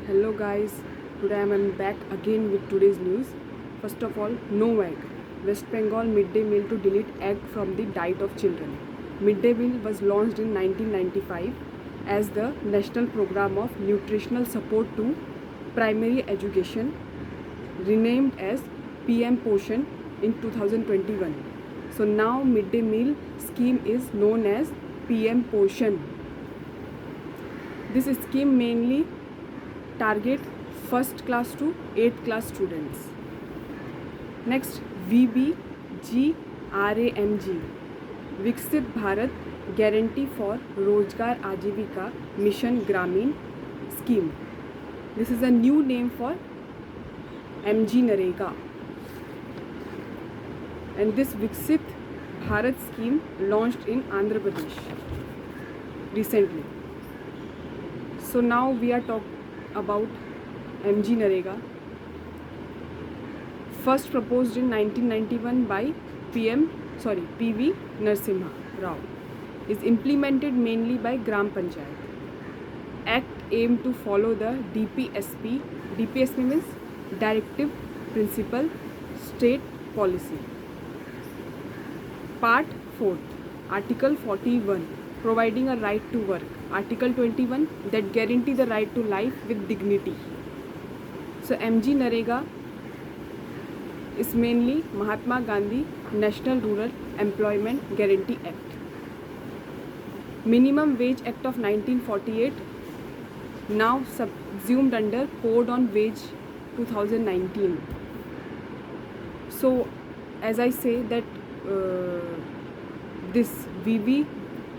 Hello guys, today I am back again with today's news. First of all, no egg. West Bengal midday meal to delete egg from the diet of children. Midday meal was launched in 1995 as the National Program of Nutritional Support to Primary Education, renamed as PM Poshan in 2021. So now midday meal scheme is known as PM Poshan. This scheme mainly target first class to 8th class students. Next, VBGRAMG, Viksit Bharat Guarantee for Rozgar Ajivika Mission Gramin scheme. This is a new name for MG Narega. And this Viksit Bharat scheme launched in Andhra Pradesh recently. So now we are talking about MG Narega, first proposed in 1991 by PV Narasimha Rao, is implemented mainly by Gram Panchayat. Act aimed to follow the DPSP. DPSP means Directive Principle State Policy. Part 4, Article 41, providing a right to work. Article 21, that guarantee the right to life with dignity. So MG Narega is mainly Mahatma Gandhi National Rural Employment Guarantee Act. Minimum Wage Act of 1948, now subsumed under Code on Wage 2019. So as I say that this VB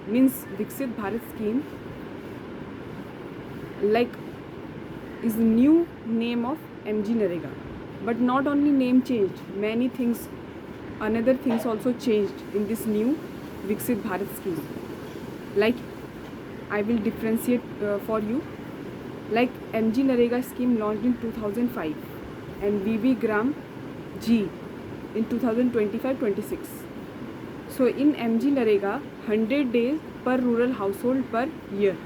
means Viksit Bharat scheme is the new name of MG Narega. But not only name changed, many things, another things also changed in this new Viksit Bharat scheme. I will differentiate for you. MG Narega scheme launched in 2005 and VB Gram G in 2025-26. So in MG Narega, 100 days per rural household per year.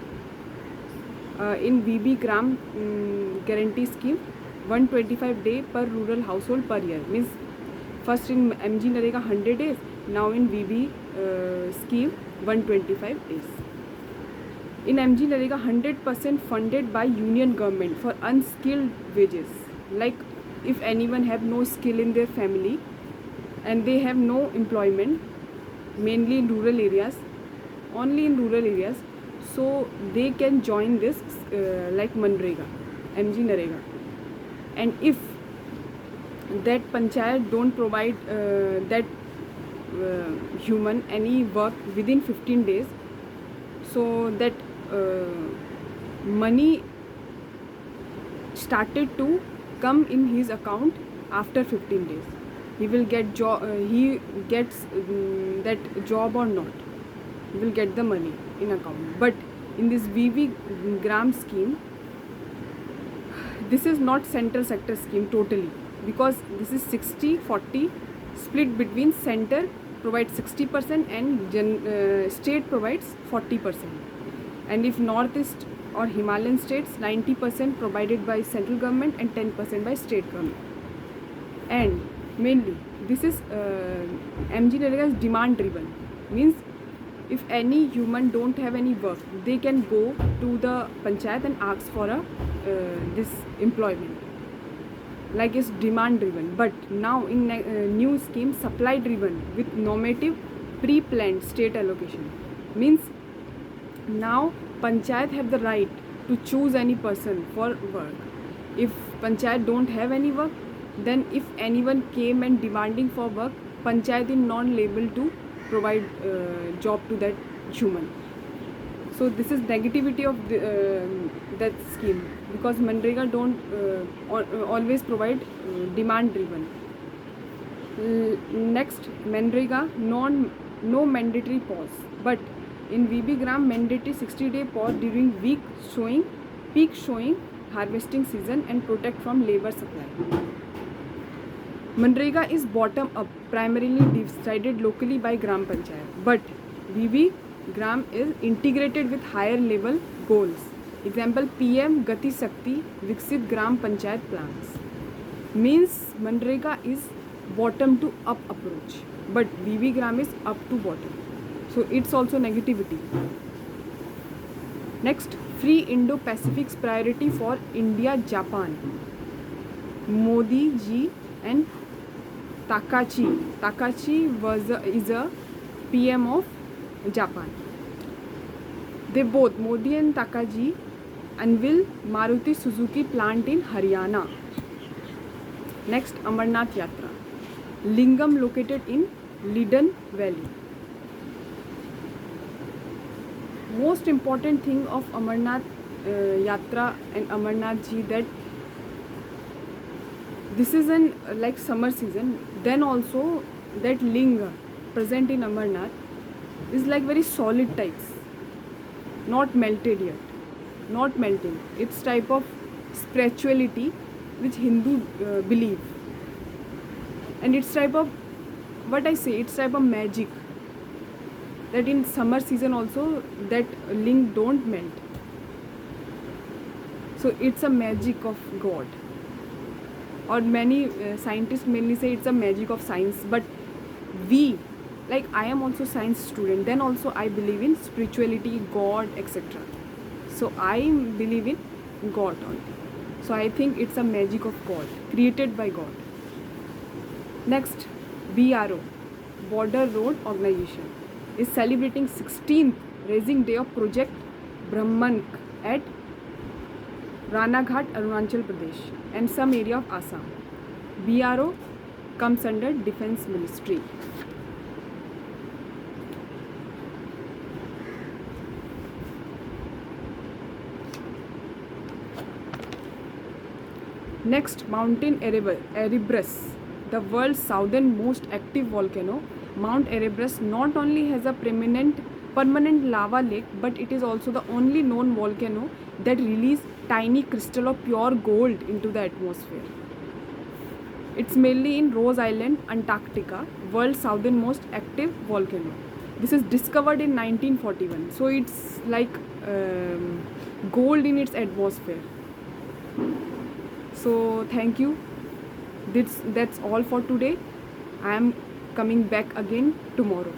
In VB Gram Guarantee Scheme, 125 days per rural household per year. Means first in MG Narega 100 days, now in VB scheme 125 days. In MG Narega, 100% funded by union government for unskilled wages. If anyone have no skill in their family and they have no employment, mainly in rural areas, only in rural areas, so they can join this Manrega, MG Narega. And if that panchayat don't provide that human any work within 15 days, so that money started to come in his account after 15 days. He will get he gets that job or not, he will get the money in account. But in this VB Gram scheme, this is not central sector scheme totally, because this is 60-40 split between center provides 60% and state provides 40%. And if northeast or Himalayan states, 90% provided by central government and 10% by state government. And mainly this is MG Narega is demand driven, means if any human don't have any work, they can go to the panchayat and ask for this employment. It's demand driven. But now in new scheme, supply driven with normative pre-planned state allocation, means now panchayat have the right to choose any person for work. If panchayat don't have any work, then if anyone came and demanding for work, panchayat is not able to provide job to that human. So this is negativity of that scheme, because Manrega don't always provide demand driven. Next, Manrega no mandatory pause, but in VB Gram mandatory 60-day pause during peak showing harvesting season and protect from labor supply. Manrega is bottom up, primarily decided locally by Gram Panchayat, but VB Gram is integrated with higher level goals. Example, PM Gati Shakti Viksit Gram Panchayat plans. Means Manrega is bottom to up approach, but VV Gram is up to bottom. So it's also negativity. Next, Free Indo-Pacific's priority for India, Japan. Modi ji and Takachi. Takachi is a PM of Japan. They both, Modi and Takaji, unveil Maruti Suzuki plant in Haryana. Next, Amarnath Yatra. Lingam located in Lidan Valley. Most important thing of Amarnath Yatra and Amarnath ji, that this is an like summer season. Then also that linga present in Amarnath is like very solid types, not melted yet, not melting. It's type of spirituality which Hindu believe, and it's type of, what I say, it's type of magic, that in summer season also that link don't melt. So it's a magic of God, or many scientists mainly say it's a magic of science. But we, like I am also science student, then also I believe in spirituality, God, etc. So I believe in God only. So I think it's a magic of God, created by God. Next, BRO, Border Road Organization, is celebrating 16th Raising Day of Project Brahmank at Ranaghat, Arunachal Pradesh, and some area of Assam. BRO comes under Defense Ministry. Next, Mountain Erebus, the world's southernmost active volcano. Mount Erebus not only has a permanent lava lake, but it is also the only known volcano that releases tiny crystal of pure gold into the atmosphere. It's mainly in Rose Island, Antarctica, world's southernmost active volcano. This is discovered in 1941. So it's like gold in its atmosphere. So thank you. That's all for today. I am coming back again tomorrow.